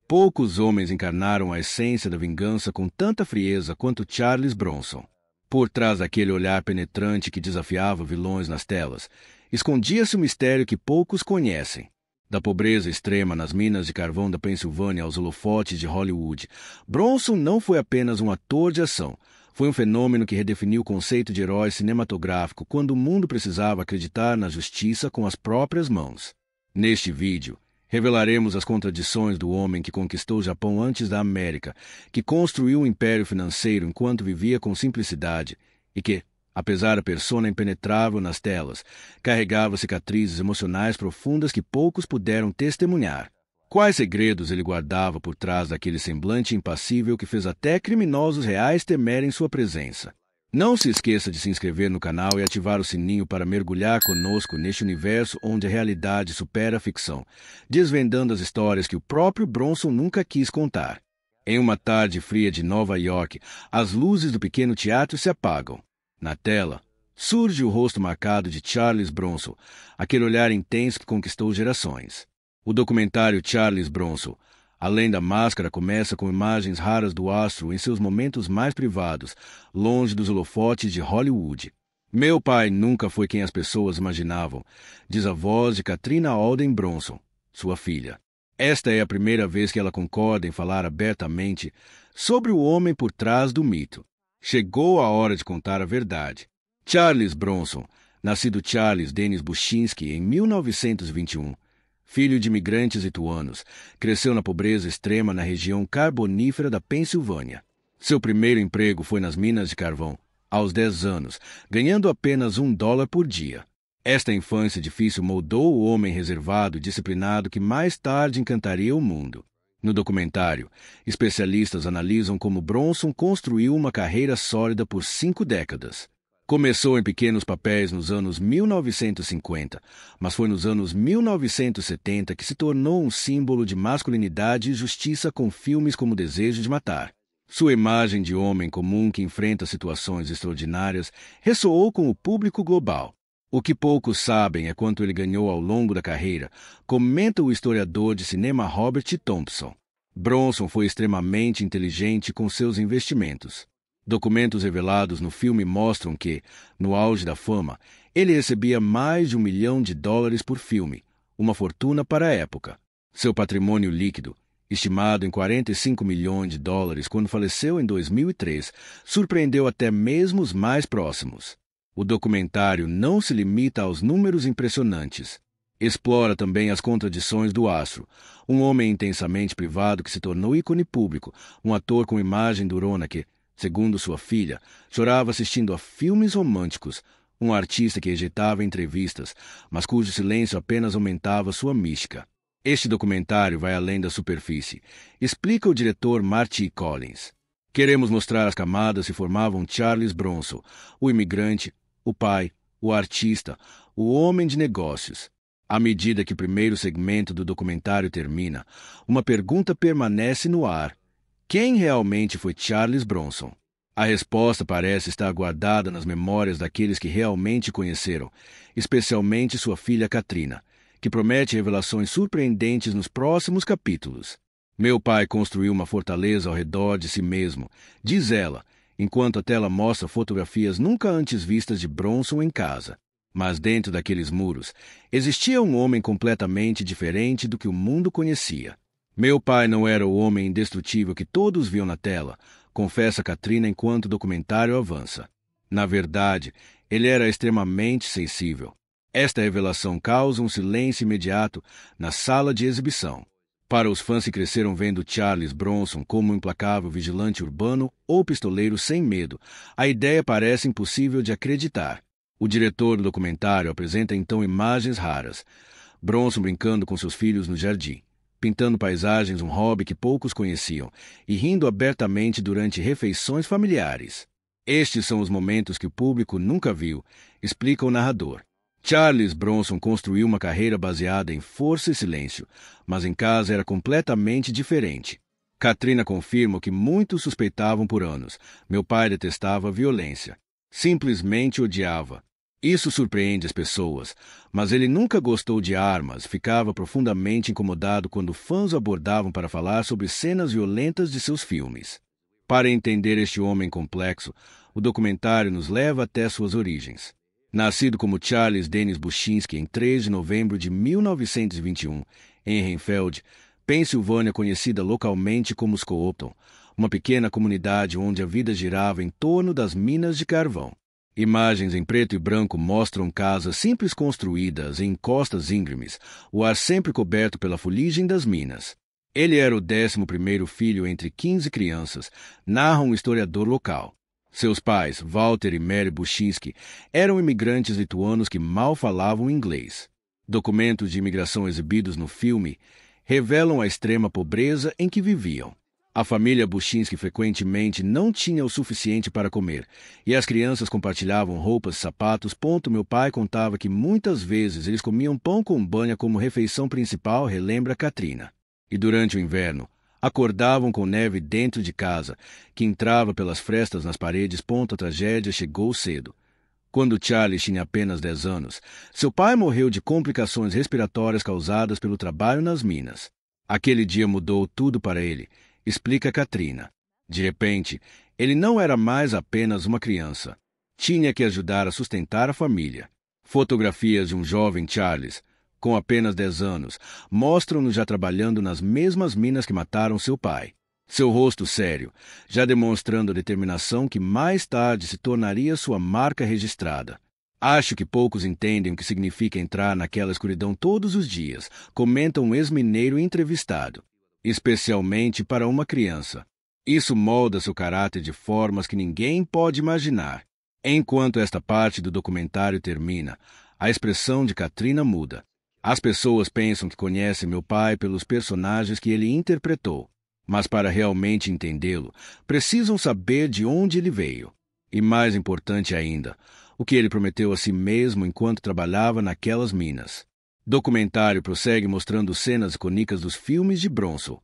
Poucos homens encarnaram a essência da vingança com tanta frieza quanto Charles Bronson. Por trás daquele olhar penetrante que desafiava vilões nas telas, escondia-se um mistério que poucos conhecem. Da pobreza extrema nas minas de carvão da Pensilvânia aos holofotes de Hollywood, Bronson não foi apenas um ator de ação. Foi um fenômeno que redefiniu o conceito de herói cinematográfico quando o mundo precisava acreditar na justiça com as próprias mãos. Neste vídeo, revelaremos as contradições do homem que conquistou o Japão antes da América, que construiu um império financeiro enquanto vivia com simplicidade e que, apesar da persona impenetrável nas telas, carregava cicatrizes emocionais profundas que poucos puderam testemunhar. Quais segredos ele guardava por trás daquele semblante impassível que fez até criminosos reais temerem sua presença? Não se esqueça de se inscrever no canal e ativar o sininho para mergulhar conosco neste universo onde a realidade supera a ficção, desvendando as histórias que o próprio Bronson nunca quis contar. Em uma tarde fria de Nova York, as luzes do pequeno teatro se apagam. Na tela, surge o rosto marcado de Charles Bronson, aquele olhar intenso que conquistou gerações. O documentário Charles Bronson, além da máscara, começa com imagens raras do astro em seus momentos mais privados, longe dos holofotes de Hollywood. Meu pai nunca foi quem as pessoas imaginavam, diz a voz de Katrina Alden Bronson, sua filha. Esta é a primeira vez que ela concorda em falar abertamente sobre o homem por trás do mito. Chegou a hora de contar a verdade. Charles Bronson, nascido Charles Dennis Bushinsky em 1921, filho de imigrantes lituanos, cresceu na pobreza extrema na região carbonífera da Pensilvânia. Seu primeiro emprego foi nas minas de carvão, aos 10 anos, ganhando apenas $1 por dia. Esta infância difícil moldou o homem reservado e disciplinado que mais tarde encantaria o mundo. No documentário, especialistas analisam como Bronson construiu uma carreira sólida por 5 décadas. Começou em pequenos papéis nos anos 1950, mas foi nos anos 1970 que se tornou um símbolo de masculinidade e justiça com filmes como Desejo de Matar. Sua imagem de homem comum que enfrenta situações extraordinárias ressoou com o público global. O que poucos sabem é quanto ele ganhou ao longo da carreira, comenta o historiador de cinema Robert Thompson. Bronson foi extremamente inteligente com seus investimentos. Documentos revelados no filme mostram que, no auge da fama, ele recebia mais de $1 milhão por filme, uma fortuna para a época. Seu patrimônio líquido, estimado em $45 milhões quando faleceu em 2003, surpreendeu até mesmo os mais próximos. O documentário não se limita aos números impressionantes. Explora também as contradições do astro, um homem intensamente privado que se tornou ícone público, um ator com imagem durona que, segundo sua filha, chorava assistindo a filmes românticos, um artista que rejeitava entrevistas, mas cujo silêncio apenas aumentava sua mística. Este documentário vai além da superfície, explica o diretor Marty Collins. Queremos mostrar as camadas que formavam Charles Bronson, o imigrante, o pai, o artista, o homem de negócios. À medida que o primeiro segmento do documentário termina, uma pergunta permanece no ar. Quem realmente foi Charles Bronson? A resposta parece estar guardada nas memórias daqueles que realmente conheceram, especialmente sua filha Katrina, que promete revelações surpreendentes nos próximos capítulos. Meu pai construiu uma fortaleza ao redor de si mesmo, diz ela, enquanto a tela mostra fotografias nunca antes vistas de Bronson em casa. Mas dentro daqueles muros, existia um homem completamente diferente do que o mundo conhecia. Meu pai não era o homem indestrutível que todos viam na tela, confessa Katrina enquanto o documentário avança. Na verdade, ele era extremamente sensível. Esta revelação causa um silêncio imediato na sala de exibição. Para os fãs que cresceram vendo Charles Bronson como um implacável vigilante urbano ou pistoleiro sem medo, a ideia parece impossível de acreditar. O diretor do documentário apresenta então imagens raras. Bronson brincando com seus filhos no jardim, pintando paisagens, um hobby que poucos conheciam, e rindo abertamente durante refeições familiares. Estes são os momentos que o público nunca viu, explica o narrador. Charles Bronson construiu uma carreira baseada em força e silêncio, mas em casa era completamente diferente. Katrina confirma o que muitos suspeitavam por anos. Meu pai detestava a violência. Simplesmente odiava. Isso surpreende as pessoas, mas ele nunca gostou de armas, ficava profundamente incomodado quando fãs o abordavam para falar sobre cenas violentas de seus filmes. Para entender este homem complexo, o documentário nos leva até suas origens. Nascido como Charles Dennis Bushinsky em 3 de novembro de 1921, em Reinfeld, Pensilvânia, conhecida localmente como Scranton, uma pequena comunidade onde a vida girava em torno das minas de carvão. Imagens em preto e branco mostram casas simples construídas em encostas íngremes, o ar sempre coberto pela fuligem das minas. Ele era o 11º filho entre 15 crianças, narra um historiador local. Seus pais, Walter e Mary Bushinsky, eram imigrantes lituanos que mal falavam inglês. Documentos de imigração exibidos no filme revelam a extrema pobreza em que viviam. A família Bushinsky frequentemente não tinha o suficiente para comer, e as crianças compartilhavam roupas e sapatos. Meu pai contava que muitas vezes eles comiam pão com banha como refeição principal, relembra Katrina. E durante o inverno, acordavam com neve dentro de casa, que entrava pelas frestas nas paredes. A tragédia chegou cedo. Quando Charles tinha apenas 10 anos, seu pai morreu de complicações respiratórias causadas pelo trabalho nas minas. Aquele dia mudou tudo para ele, explica Katrina. De repente, ele não era mais apenas uma criança. Tinha que ajudar a sustentar a família. Fotografias de um jovem Charles, com apenas 10 anos, mostram-no já trabalhando nas mesmas minas que mataram seu pai. Seu rosto sério, já demonstrando a determinação que mais tarde se tornaria sua marca registrada. Acho que poucos entendem o que significa entrar naquela escuridão todos os dias, comenta um ex-mineiro entrevistado. Especialmente para uma criança. Isso molda seu caráter de formas que ninguém pode imaginar. Enquanto esta parte do documentário termina, a expressão de Katrina muda. As pessoas pensam que conhecem meu pai pelos personagens que ele interpretou, mas para realmente entendê-lo, precisam saber de onde ele veio. E mais importante ainda, o que ele prometeu a si mesmo enquanto trabalhava naquelas minas. O documentário prossegue mostrando cenas icônicas dos filmes de Bronson.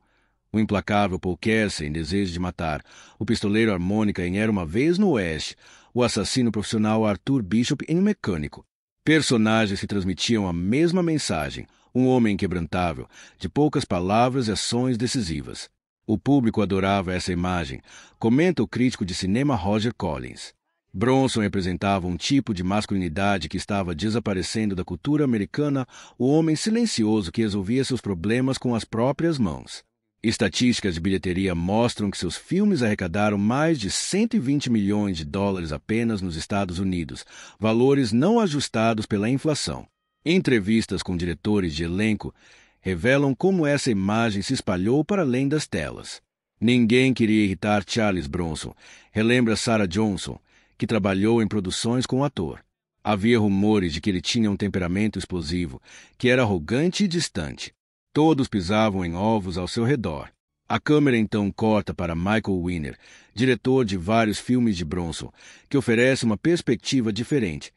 O implacável Paul Kersey em Desejo de Matar, o pistoleiro harmônica em Era Uma Vez no Oeste, o assassino profissional Arthur Bishop em Mecânico. Personagens que transmitiam a mesma mensagem, um homem inquebrantável, de poucas palavras e ações decisivas. O público adorava essa imagem, comenta o crítico de cinema Roger Collins. Bronson representava um tipo de masculinidade que estava desaparecendo da cultura americana, o homem silencioso que resolvia seus problemas com as próprias mãos. Estatísticas de bilheteria mostram que seus filmes arrecadaram mais de 120 milhões de dólares apenas nos Estados Unidos, valores não ajustados pela inflação. Entrevistas com diretores de elenco revelam como essa imagem se espalhou para além das telas. Ninguém queria irritar Charles Bronson, relembra Sarah Johnson, que trabalhou em produções com o ator. Havia rumores de que ele tinha um temperamento explosivo, que era arrogante e distante. Todos pisavam em ovos ao seu redor. A câmera então corta para Michael Winner, diretor de vários filmes de Bronson, que oferece uma perspectiva diferente.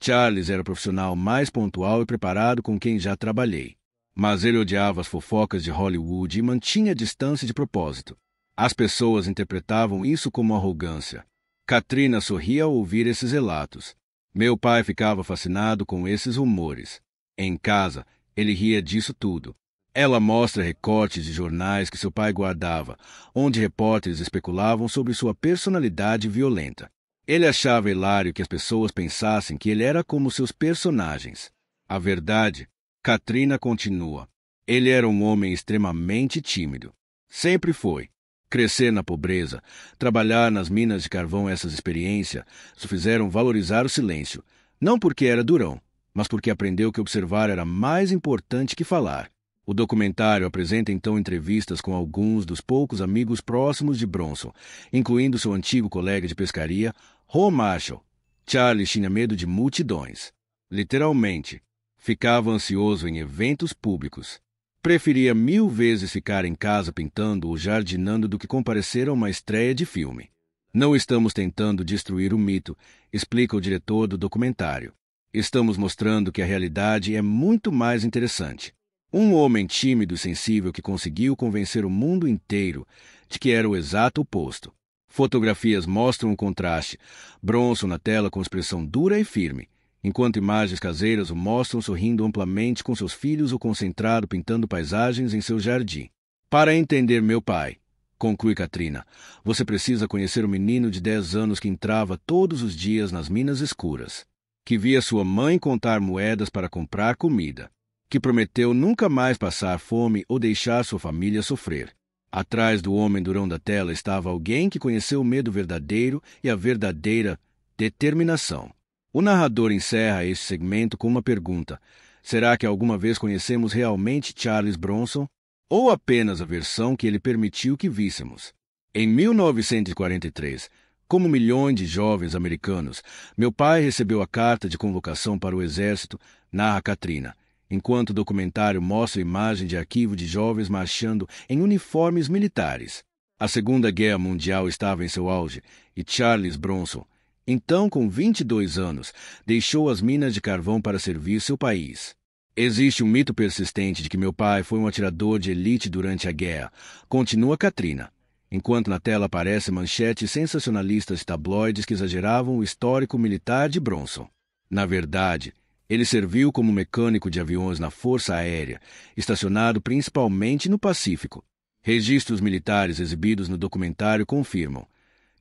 Charles era o profissional mais pontual e preparado com quem já trabalhei. Mas ele odiava as fofocas de Hollywood e mantinha a distância de propósito. As pessoas interpretavam isso como arrogância. Katrina sorria ao ouvir esses relatos. Meu pai ficava fascinado com esses rumores. Em casa, ele ria disso tudo. Ela mostra recortes de jornais que seu pai guardava, onde repórteres especulavam sobre sua personalidade violenta. Ele achava hilário que as pessoas pensassem que ele era como seus personagens. A verdade, Katrina continua. Ele era um homem extremamente tímido. Sempre foi. Crescer na pobreza, trabalhar nas minas de carvão, essas experiências o fizeram valorizar o silêncio, não porque era durão, mas porque aprendeu que observar era mais importante que falar. O documentário apresenta então entrevistas com alguns dos poucos amigos próximos de Bronson, incluindo seu antigo colega de pescaria, Ron Marshall. Charles tinha medo de multidões. Literalmente, ficava ansioso em eventos públicos. Preferia 1000 vezes ficar em casa pintando ou jardinando do que comparecer a uma estreia de filme. Não estamos tentando destruir o mito, explica o diretor do documentário. Estamos mostrando que a realidade é muito mais interessante. Um homem tímido e sensível que conseguiu convencer o mundo inteiro de que era o exato oposto. Fotografias mostram o contraste. Bronson na tela com expressão dura e firme. enquanto imagens caseiras o mostram sorrindo amplamente com seus filhos ou concentrado pintando paisagens em seu jardim. Para entender meu pai, conclui Katrina, você precisa conhecer o menino de 10 anos que entrava todos os dias nas minas escuras, que via sua mãe contar moedas para comprar comida, que prometeu nunca mais passar fome ou deixar sua família sofrer. Atrás do homem durão da tela estava alguém que conheceu o medo verdadeiro e a verdadeira determinação. O narrador encerra este segmento com uma pergunta: será que alguma vez conhecemos realmente Charles Bronson? Ou apenas a versão que ele permitiu que víssemos? Em 1943, como milhões de jovens americanos, meu pai recebeu a carta de convocação para o exército, narra Katrina, enquanto o documentário mostra imagem de arquivo de jovens marchando em uniformes militares. A Segunda Guerra Mundial estava em seu auge e Charles Bronson, então com 22 anos, deixou as minas de carvão para servir seu país. Existe um mito persistente de que meu pai foi um atirador de elite durante a guerra, continua Katrina, enquanto na tela aparecem manchetes sensacionalistas de tabloides que exageravam o histórico militar de Bronson. Na verdade, ele serviu como mecânico de aviões na Força Aérea, estacionado principalmente no Pacífico. Registros militares exibidos no documentário confirmam.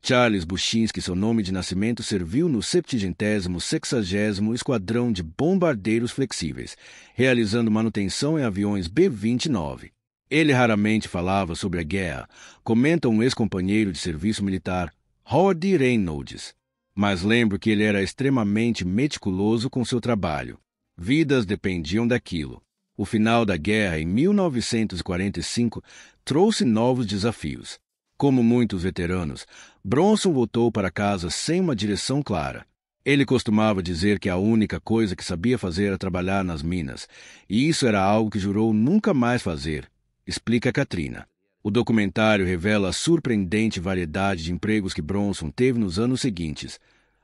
Charles Bushinsky, seu nome de nascimento, serviu no 760º Esquadrão de Bombardeiros Flexíveis, realizando manutenção em aviões B-29. Ele raramente falava sobre a guerra, comenta um ex-companheiro de serviço militar, Howard Reynolds. Mas lembro que ele era extremamente meticuloso com seu trabalho. Vidas dependiam daquilo. O final da guerra, em 1945, trouxe novos desafios. Como muitos veteranos, Bronson voltou para casa sem uma direção clara. Ele costumava dizer que a única coisa que sabia fazer era trabalhar nas minas, e isso era algo que jurou nunca mais fazer, explica Katrina. O documentário revela a surpreendente variedade de empregos que Bronson teve nos anos seguintes: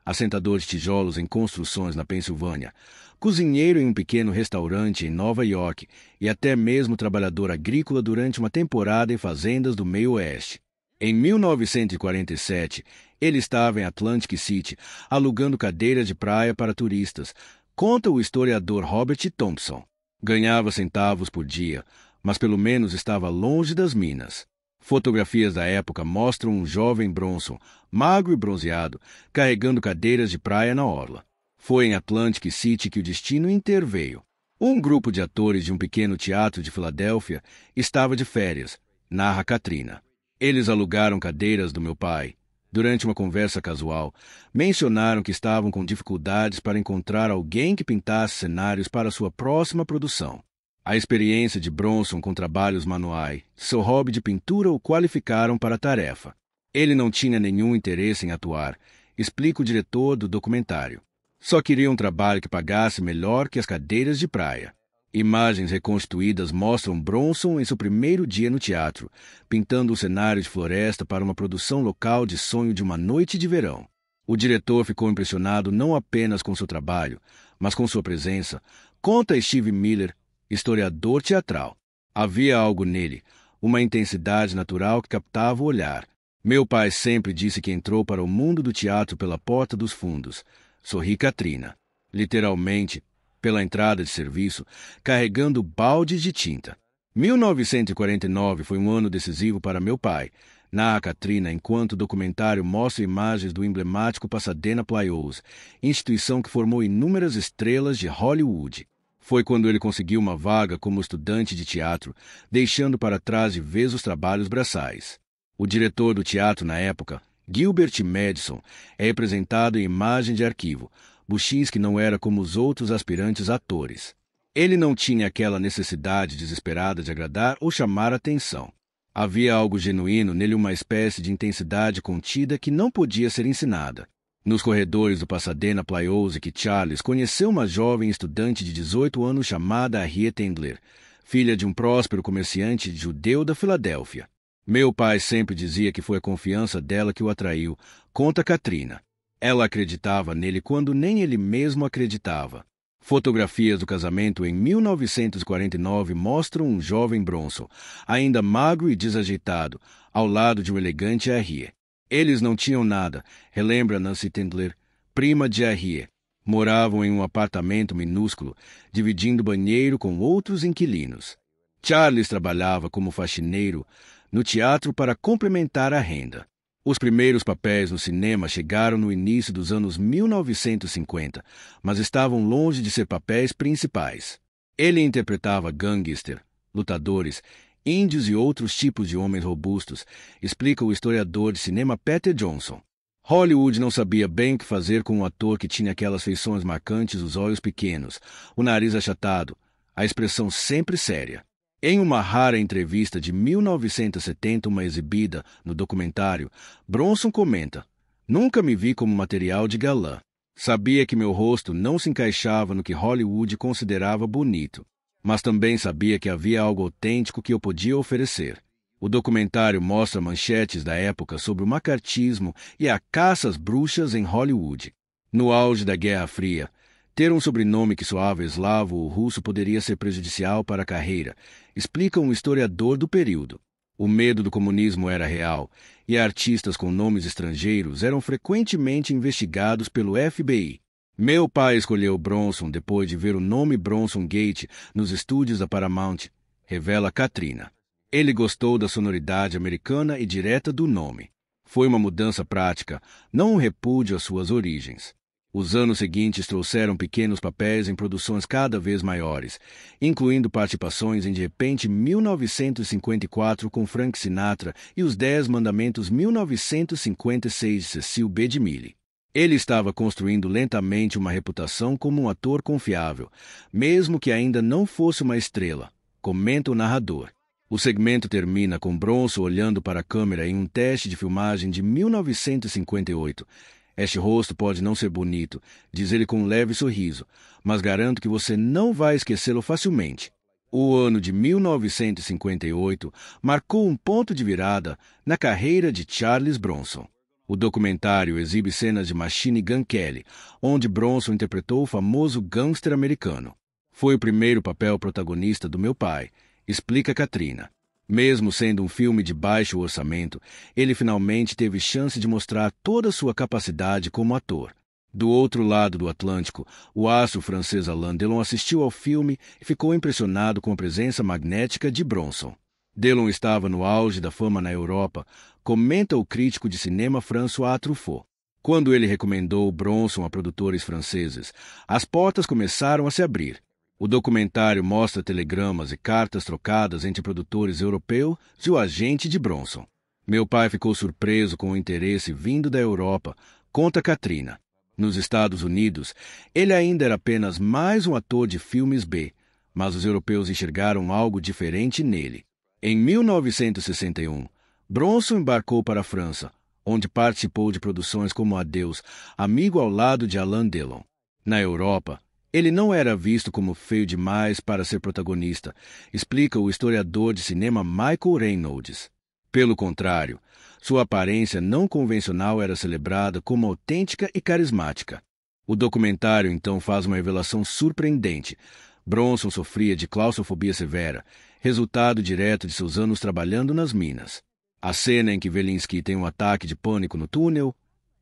assentador de tijolos em construções na Pensilvânia, cozinheiro em um pequeno restaurante em Nova York e até mesmo trabalhador agrícola durante uma temporada em fazendas do meio-oeste. Em 1947, ele estava em Atlantic City, alugando cadeiras de praia para turistas, conta o historiador Robert Thompson. Ganhava centavos por dia, mas pelo menos estava longe das minas. Fotografias da época mostram um jovem Bronson, magro e bronzeado, carregando cadeiras de praia na orla. Foi em Atlantic City que o destino interveio. Um grupo de atores de um pequeno teatro de Filadélfia estava de férias, narra Katrina. Eles alugaram cadeiras do meu pai. Durante uma conversa casual, mencionaram que estavam com dificuldades para encontrar alguém que pintasse cenários para sua próxima produção. A experiência de Bronson com trabalhos manuais, seu hobby de pintura o qualificaram para a tarefa. Ele não tinha nenhum interesse em atuar, explica o diretor do documentário. Só queria um trabalho que pagasse melhor que as cadeiras de praia. Imagens reconstruídas mostram Bronson em seu primeiro dia no teatro, pintando um cenário de floresta para uma produção local de Sonho de uma Noite de Verão. O diretor ficou impressionado não apenas com seu trabalho, mas com sua presença, conta Steve Miller, historiador teatral. Havia algo nele, uma intensidade natural que captava o olhar. Meu pai sempre disse que entrou para o mundo do teatro pela porta dos fundos, sorri Katrina. Literalmente, pela entrada de serviço, carregando baldes de tinta. 1949 foi um ano decisivo para meu pai, narra Katrina, enquanto o documentário mostra imagens do emblemático Pasadena Playhouse, instituição que formou inúmeras estrelas de Hollywood. Foi quando ele conseguiu uma vaga como estudante de teatro, deixando para trás de vez os trabalhos braçais. O diretor do teatro na época, Gilbert Madison, é representado em imagem de arquivo. Bushinsky não era como os outros aspirantes atores. Ele não tinha aquela necessidade desesperada de agradar ou chamar atenção. Havia algo genuíno nele, uma espécie de intensidade contida que não podia ser ensinada. Nos corredores do Pasadena Playhouse que Charles conheceu uma jovem estudante de 18 anos chamada Harriet Endler, filha de um próspero comerciante judeu da Filadélfia. Meu pai sempre dizia que foi a confiança dela que o atraiu, conta Katrina. Ela acreditava nele quando nem ele mesmo acreditava. Fotografias do casamento em 1949 mostram um jovem Bronson, ainda magro e desajeitado, ao lado de um elegante Harriet. Eles não tinham nada, relembra Nancy Tendler, prima de Harriet. Moravam em um apartamento minúsculo, dividindo banheiro com outros inquilinos. Charles trabalhava como faxineiro no teatro para complementar a renda. Os primeiros papéis no cinema chegaram no início dos anos 1950, mas estavam longe de ser papéis principais. Ele interpretava gangster, lutadores, índios e outros tipos de homens robustos, explica o historiador de cinema Peter Johnson. Hollywood não sabia bem o que fazer com um ator que tinha aquelas feições marcantes, os olhos pequenos, o nariz achatado, a expressão sempre séria. Em uma rara entrevista de 1970, uma exibida no documentário, Bronson comenta: "Nunca me vi como material de galã. Sabia que meu rosto não se encaixava no que Hollywood considerava bonito, mas também sabia que havia algo autêntico que eu podia oferecer." O documentário mostra manchetes da época sobre o macartismo e a caça às bruxas em Hollywood. No auge da Guerra Fria, ter um sobrenome que soava eslavo ou russo poderia ser prejudicial para a carreira, explica um historiador do período. O medo do comunismo era real, e artistas com nomes estrangeiros eram frequentemente investigados pelo FBI. Meu pai escolheu Bronson depois de ver o nome Bronson Gate nos estúdios da Paramount, revela Katrina. Ele gostou da sonoridade americana e direta do nome. Foi uma mudança prática, não um repúdio às suas origens. Os anos seguintes trouxeram pequenos papéis em produções cada vez maiores, incluindo participações em De Repente 1954 com Frank Sinatra e Os 10 Mandamentos 1956 de Cecil B. DeMille. Ele estava construindo lentamente uma reputação como um ator confiável, mesmo que ainda não fosse uma estrela, comenta o narrador. O segmento termina com Bronson olhando para a câmera em um teste de filmagem de 1958. "Este rosto pode não ser bonito", diz ele com um leve sorriso, "mas garanto que você não vai esquecê-lo facilmente." O ano de 1958 marcou um ponto de virada na carreira de Charles Bronson. O documentário exibe cenas de Machine Gun Kelly, onde Bronson interpretou o famoso gangster americano. "Foi o primeiro papel protagonista do meu pai", explica Katrina. Mesmo sendo um filme de baixo orçamento, ele finalmente teve chance de mostrar toda a sua capacidade como ator. Do outro lado do Atlântico, o astro francês Alain Delon assistiu ao filme e ficou impressionado com a presença magnética de Bronson. Delon estava no auge da fama na Europa, comenta o crítico de cinema François Truffaut. Quando ele recomendou Bronson a produtores franceses, as portas começaram a se abrir. O documentário mostra telegramas e cartas trocadas entre produtores europeus e o agente de Bronson. "Meu pai ficou surpreso com o interesse vindo da Europa", conta Katrina. Nos Estados Unidos, ele ainda era apenas mais um ator de filmes B, mas os europeus enxergaram algo diferente nele. Em 1961, Bronson embarcou para a França, onde participou de produções como Adeus, amigo ao lado de Alain Delon. Na Europa, ele não era visto como feio demais para ser protagonista, explica o historiador de cinema Michael Reynolds. Pelo contrário, sua aparência não convencional era celebrada como autêntica e carismática. O documentário então faz uma revelação surpreendente. Bronson sofria de claustrofobia severa, resultado direto de seus anos trabalhando nas minas. A cena em que Velinsky tem um ataque de pânico no túnel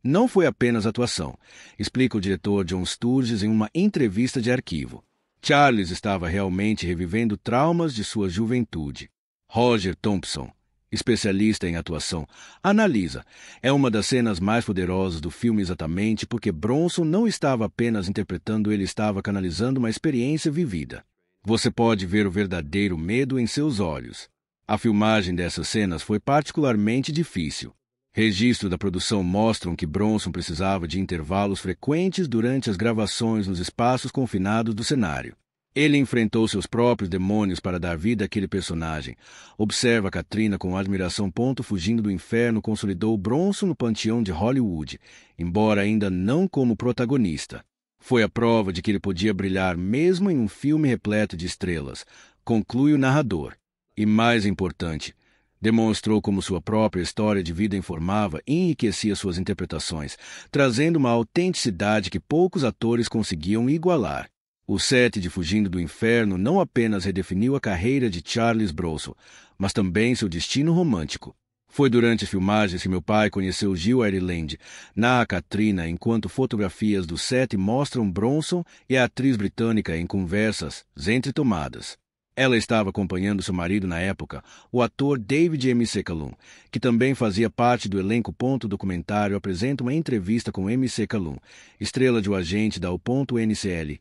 não foi apenas atuação, explica o diretor John Sturges em uma entrevista de arquivo. Charles estava realmente revivendo traumas de sua juventude. Roger Thompson, especialista em atuação, analisa: "É uma das cenas mais poderosas do filme exatamente porque Bronson não estava apenas interpretando, ele estava canalizando uma experiência vivida. Você pode ver o verdadeiro medo em seus olhos." A filmagem dessas cenas foi particularmente difícil. Registros da produção mostram que Bronson precisava de intervalos frequentes durante as gravações nos espaços confinados do cenário. Ele enfrentou seus próprios demônios para dar vida àquele personagem. Observa Katrina com admiração. Fugindo do Inferno consolidou Bronson no panteão de Hollywood, embora ainda não como protagonista. Foi a prova de que ele podia brilhar mesmo em um filme repleto de estrelas, conclui o narrador. E mais importante, demonstrou como sua própria história de vida informava e enriquecia suas interpretações, trazendo uma autenticidade que poucos atores conseguiam igualar. O set de Fugindo do Inferno não apenas redefiniu a carreira de Charles Bronson, mas também seu destino romântico. Foi durante as filmagens que meu pai conheceu Jill Ireland, narra Katrina, enquanto fotografias do set mostram Bronson e a atriz britânica em conversas entre tomadas. Ela estava acompanhando seu marido na época, o ator David M. Calhoun, que também fazia parte do elenco. O documentário apresenta uma entrevista com M. Calhoun, estrela de O Agente da O.NCL,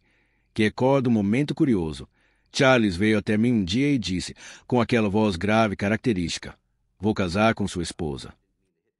que recorda um momento curioso. Charles veio até mim um dia e disse, com aquela voz grave característica, "Vou casar com sua esposa."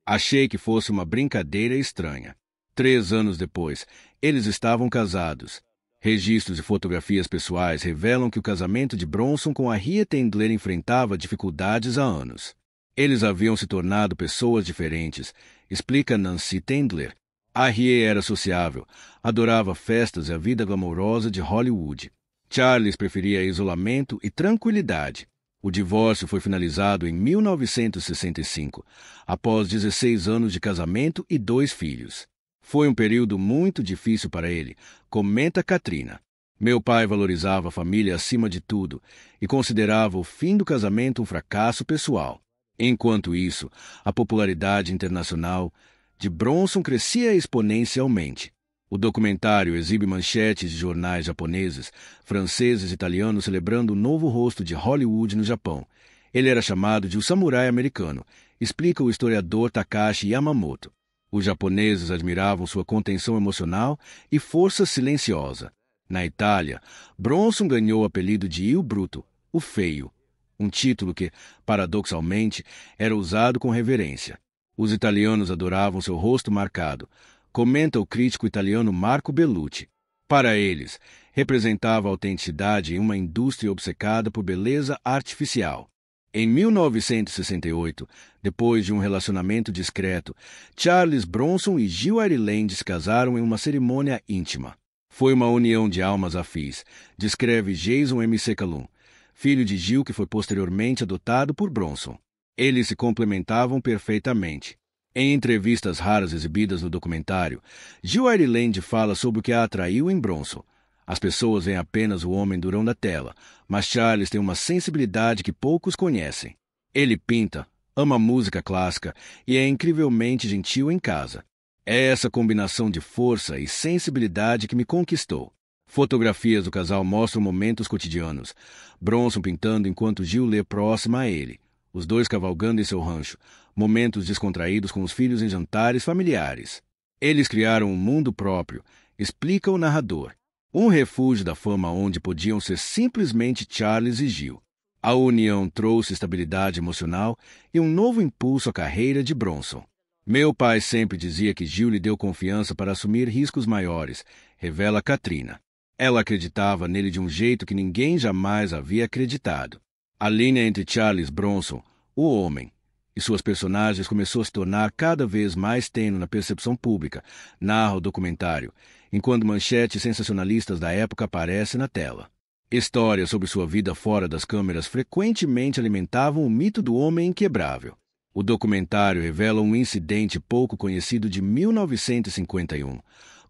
Achei que fosse uma brincadeira estranha. 3 anos depois, eles estavam casados. Registros e fotografias pessoais revelam que o casamento de Bronson com a Ria Tendler enfrentava dificuldades há anos. Eles haviam se tornado pessoas diferentes, explica Nancy Tendler. A Ria era sociável, adorava festas e a vida glamourosa de Hollywood. Charles preferia isolamento e tranquilidade. O divórcio foi finalizado em 1965, após 16 anos de casamento e 2 filhos. Foi um período muito difícil para ele, comenta Katrina. Meu pai valorizava a família acima de tudo e considerava o fim do casamento um fracasso pessoal. Enquanto isso, a popularidade internacional de Bronson crescia exponencialmente. O documentário exibe manchetes de jornais japoneses, franceses e italianos celebrando o novo rosto de Hollywood no Japão. Ele era chamado de o samurai americano, explica o historiador Takashi Yamamoto. Os japoneses admiravam sua contenção emocional e força silenciosa. Na Itália, Bronson ganhou o apelido de Il Bruto, o Feio, um título que, paradoxalmente, era usado com reverência. Os italianos adoravam seu rosto marcado, comenta o crítico italiano Marco Bellucci. Para eles, representava a autenticidade em uma indústria obcecada por beleza artificial. Em 1968, depois de um relacionamento discreto, Charles Bronson e Jill Ireland se casaram em uma cerimônia íntima. Foi uma união de almas afins, descreve Jason M. Calhoun, filho de Jill que foi posteriormente adotado por Bronson. Eles se complementavam perfeitamente. Em entrevistas raras exibidas no documentário, Jill Ireland fala sobre o que a atraiu em Bronson. As pessoas veem apenas o homem durão da tela, mas Charles tem uma sensibilidade que poucos conhecem. Ele pinta, ama música clássica e é incrivelmente gentil em casa. É essa combinação de força e sensibilidade que me conquistou. Fotografias do casal mostram momentos cotidianos. Bronson pintando enquanto Jill lê próxima a ele. Os dois cavalgando em seu rancho. Momentos descontraídos com os filhos em jantares familiares. Eles criaram um mundo próprio, explica o narrador. Um refúgio da fama onde podiam ser simplesmente Charles e Jill. A união trouxe estabilidade emocional e um novo impulso à carreira de Bronson. Meu pai sempre dizia que Jill lhe deu confiança para assumir riscos maiores, revela Katrina. Ela acreditava nele de um jeito que ninguém jamais havia acreditado. A linha entre Charles Bronson, o homem, e suas personagens começou a se tornar cada vez mais tênue na percepção pública, narra o documentário, enquanto manchetes sensacionalistas da época aparecem na tela. Histórias sobre sua vida fora das câmeras frequentemente alimentavam o mito do homem inquebrável. O documentário revela um incidente pouco conhecido de 1951,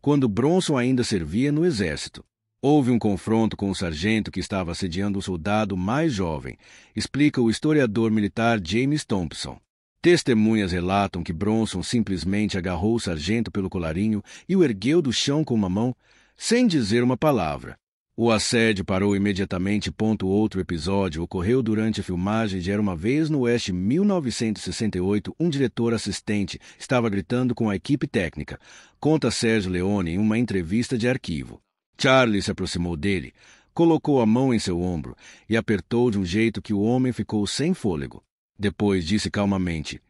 quando Bronson ainda servia no exército. Houve um confronto com o sargento que estava assediando o soldado mais jovem, explica o historiador militar James Thompson. Testemunhas relatam que Bronson simplesmente agarrou o sargento pelo colarinho e o ergueu do chão com uma mão, sem dizer uma palavra. O assédio parou imediatamente. Outro episódio ocorreu durante a filmagem de Era uma Vez no Oeste, 1968. Um diretor assistente estava gritando com a equipe técnica, conta Sergio Leone em uma entrevista de arquivo. Charlie se aproximou dele, colocou a mão em seu ombro e apertou de um jeito que o homem ficou sem fôlego. Depois disse calmamente,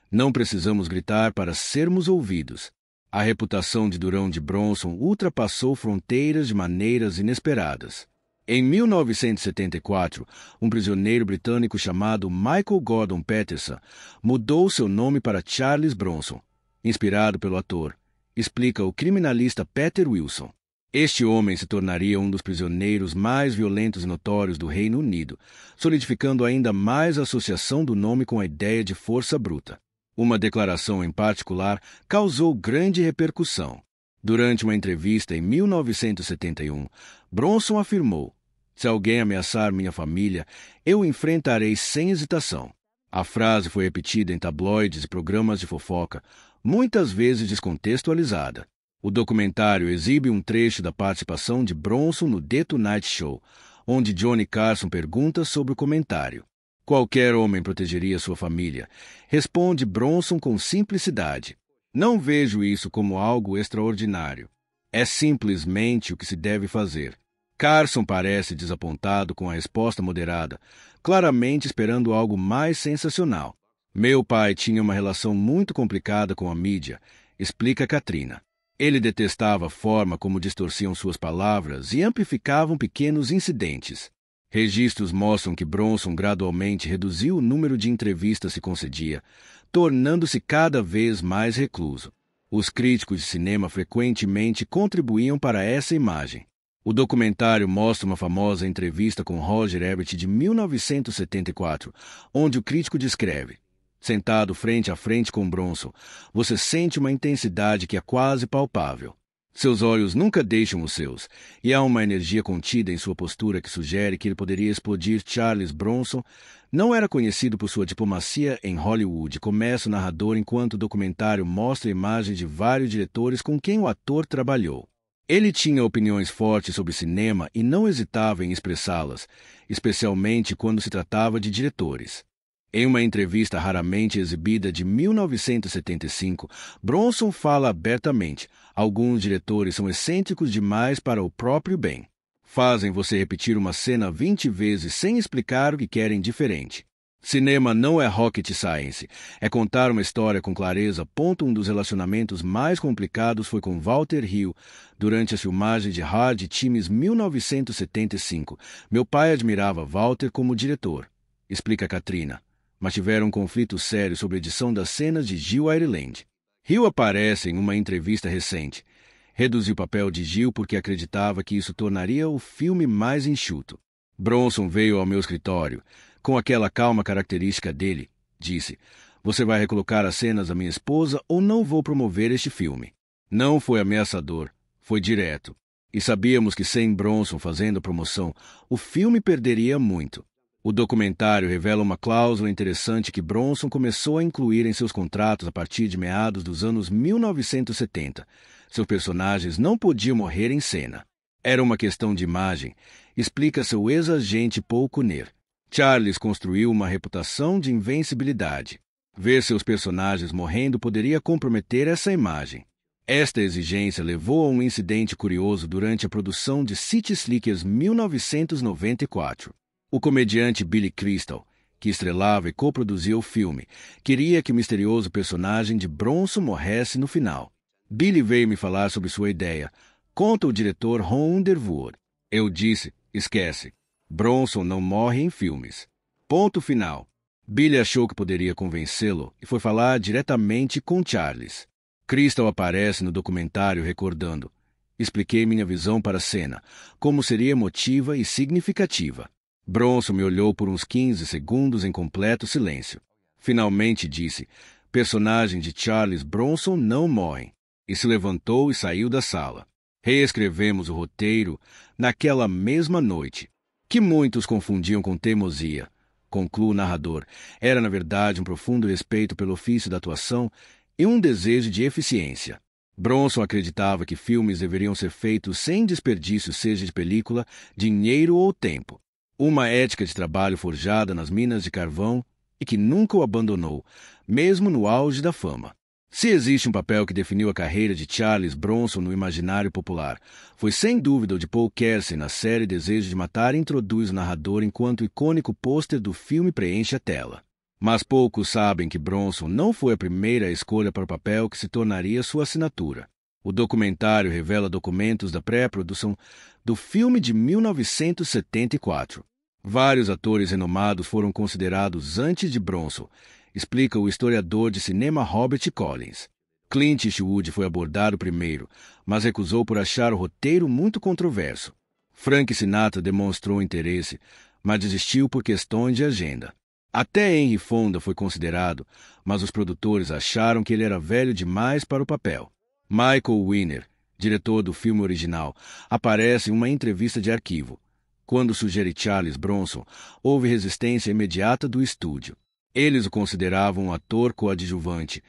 "Não precisamos gritar para sermos ouvidos." A reputação de durão de Bronson ultrapassou fronteiras de maneiras inesperadas. Em 1974, um prisioneiro britânico chamado Michael Gordon Patterson mudou seu nome para Charles Bronson, inspirado pelo ator, explica o criminalista Peter Wilson. Este homem se tornaria um dos prisioneiros mais violentos e notórios do Reino Unido, solidificando ainda mais a associação do nome com a ideia de força bruta. Uma declaração em particular causou grande repercussão. Durante uma entrevista em 1971, Bronson afirmou, "Se alguém ameaçar minha família, eu o enfrentarei sem hesitação." A frase foi repetida em tabloides e programas de fofoca, muitas vezes descontextualizada. O documentário exibe um trecho da participação de Bronson no The Tonight Show, onde Johnny Carson pergunta sobre o comentário. Qualquer homem protegeria sua família, responde Bronson com simplicidade. Não vejo isso como algo extraordinário. É simplesmente o que se deve fazer. Carson parece desapontado com a resposta moderada, claramente esperando algo mais sensacional. Meu pai tinha uma relação muito complicada com a mídia, explica Katrina. Ele detestava a forma como distorciam suas palavras e amplificavam pequenos incidentes. Registros mostram que Bronson gradualmente reduziu o número de entrevistas que concedia, tornando-se cada vez mais recluso. Os críticos de cinema frequentemente contribuíam para essa imagem. O documentário mostra uma famosa entrevista com Roger Ebert de 1974, onde o crítico descreve: sentado frente a frente com Bronson, você sente uma intensidade que é quase palpável. Seus olhos nunca deixam os seus, e há uma energia contida em sua postura que sugere que ele poderia explodir. Charles Bronson não era conhecido por sua diplomacia em Hollywood, começa o narrador enquanto o documentário mostra imagens de vários diretores com quem o ator trabalhou. Ele tinha opiniões fortes sobre cinema e não hesitava em expressá-las, especialmente quando se tratava de diretores. Em uma entrevista raramente exibida de 1975, Bronson fala abertamente: alguns diretores são excêntricos demais para o próprio bem. Fazem você repetir uma cena 20 vezes sem explicar o que querem diferente. Cinema não é rocket science, é contar uma história com clareza. Um dos relacionamentos mais complicados foi com Walter Hill, durante a filmagem de Hard Times 1975. Meu pai admirava Walter como diretor, explica Katrina, mas tiveram um conflito sério sobre a edição das cenas de Gil Ireland. Hill aparece em uma entrevista recente. Reduziu o papel de Gil porque acreditava que isso tornaria o filme mais enxuto. Bronson veio ao meu escritório. Com aquela calma característica dele, disse: você vai recolocar as cenas da minha esposa ou não vou promover este filme. Não foi ameaçador, foi direto. E sabíamos que sem Bronson fazendo a promoção, o filme perderia muito. O documentário revela uma cláusula interessante que Bronson começou a incluir em seus contratos a partir de meados dos anos 1970. Seus personagens não podiam morrer em cena. Era uma questão de imagem, explica seu ex-agente Paul Cunner. Charles construiu uma reputação de invencibilidade. Ver seus personagens morrendo poderia comprometer essa imagem. Esta exigência levou a um incidente curioso durante a produção de City Slickers 1994. O comediante Billy Crystal, que estrelava e coproduzia o filme, queria que o misterioso personagem de Bronson morresse no final. Billy veio me falar sobre sua ideia, conta o diretor Ron Underwood. Eu disse: esquece. Bronson não morre em filmes. Ponto final. Billy achou que poderia convencê-lo e foi falar diretamente com Charles. Crystal aparece no documentário recordando: expliquei minha visão para a cena, como seria emotiva e significativa. Bronson me olhou por uns 15 segundos em completo silêncio. Finalmente disse: personagem de Charles Bronson não morrem. E se levantou e saiu da sala. Reescrevemos o roteiro naquela mesma noite, que muitos confundiam com teimosia. Conclui o narrador. Era, na verdade, um profundo respeito pelo ofício da atuação e um desejo de eficiência. Bronson acreditava que filmes deveriam ser feitos sem desperdício, seja de película, dinheiro ou tempo. Uma ética de trabalho forjada nas minas de carvão e que nunca o abandonou, mesmo no auge da fama. Se existe um papel que definiu a carreira de Charles Bronson no imaginário popular, foi sem dúvida o de Paul Kersey na série Desejo de Matar e introduz o narrador enquanto o icônico pôster do filme preenche a tela. Mas poucos sabem que Bronson não foi a primeira escolha para o papel que se tornaria sua assinatura. O documentário revela documentos da pré-produção do filme de 1974. Vários atores renomados foram considerados antes de Bronson, explica o historiador de cinema Robert Collins. Clint Eastwood foi abordado primeiro, mas recusou por achar o roteiro muito controverso. Frank Sinatra demonstrou interesse, mas desistiu por questões de agenda. Até Henry Fonda foi considerado, mas os produtores acharam que ele era velho demais para o papel. Michael Winner, diretor do filme original, aparece em uma entrevista de arquivo. Quando sugere Charles Bronson, houve resistência imediata do estúdio. Eles o consideravam um ator coadjuvante,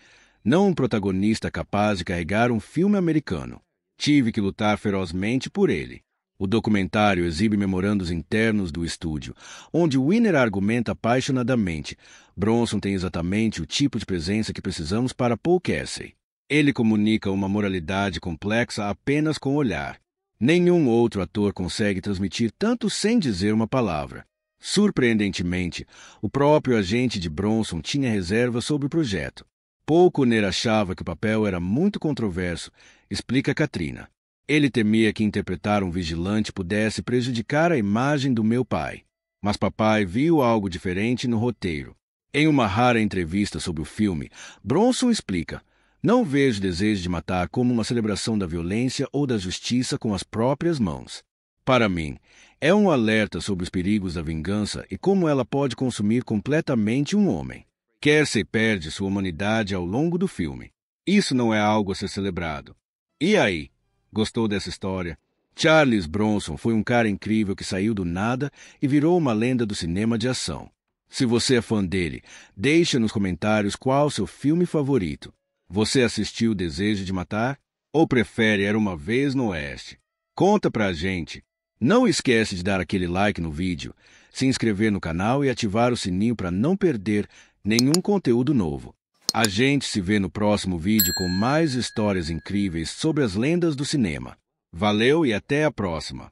não um protagonista capaz de carregar um filme americano. Tive que lutar ferozmente por ele. O documentário exibe memorandos internos do estúdio, onde Winner argumenta apaixonadamente: Bronson tem exatamente o tipo de presença que precisamos para Paul Kersey. Ele comunica uma moralidade complexa apenas com o olhar. Nenhum outro ator consegue transmitir tanto sem dizer uma palavra. Surpreendentemente, o próprio agente de Bronson tinha reservas sobre o projeto. Paul Kuner achava que o papel era muito controverso, explica Katrina. Ele temia que interpretar um vigilante pudesse prejudicar a imagem do meu pai. Mas papai viu algo diferente no roteiro. Em uma rara entrevista sobre o filme, Bronson explica: não vejo desejo de matar como uma celebração da violência ou da justiça com as próprias mãos. Para mim, é um alerta sobre os perigos da vingança e como ela pode consumir completamente um homem. Kersey perde sua humanidade ao longo do filme. Isso não é algo a ser celebrado. E aí? Gostou dessa história? Charles Bronson foi um cara incrível que saiu do nada e virou uma lenda do cinema de ação. Se você é fã dele, deixe nos comentários qual seu filme favorito. Você assistiu Desejo de Matar? Ou prefere Era Uma Vez no Oeste? Conta pra gente. Não esquece de dar aquele like no vídeo, se inscrever no canal e ativar o sininho para não perder nenhum conteúdo novo. A gente se vê no próximo vídeo com mais histórias incríveis sobre as lendas do cinema. Valeu e até a próxima!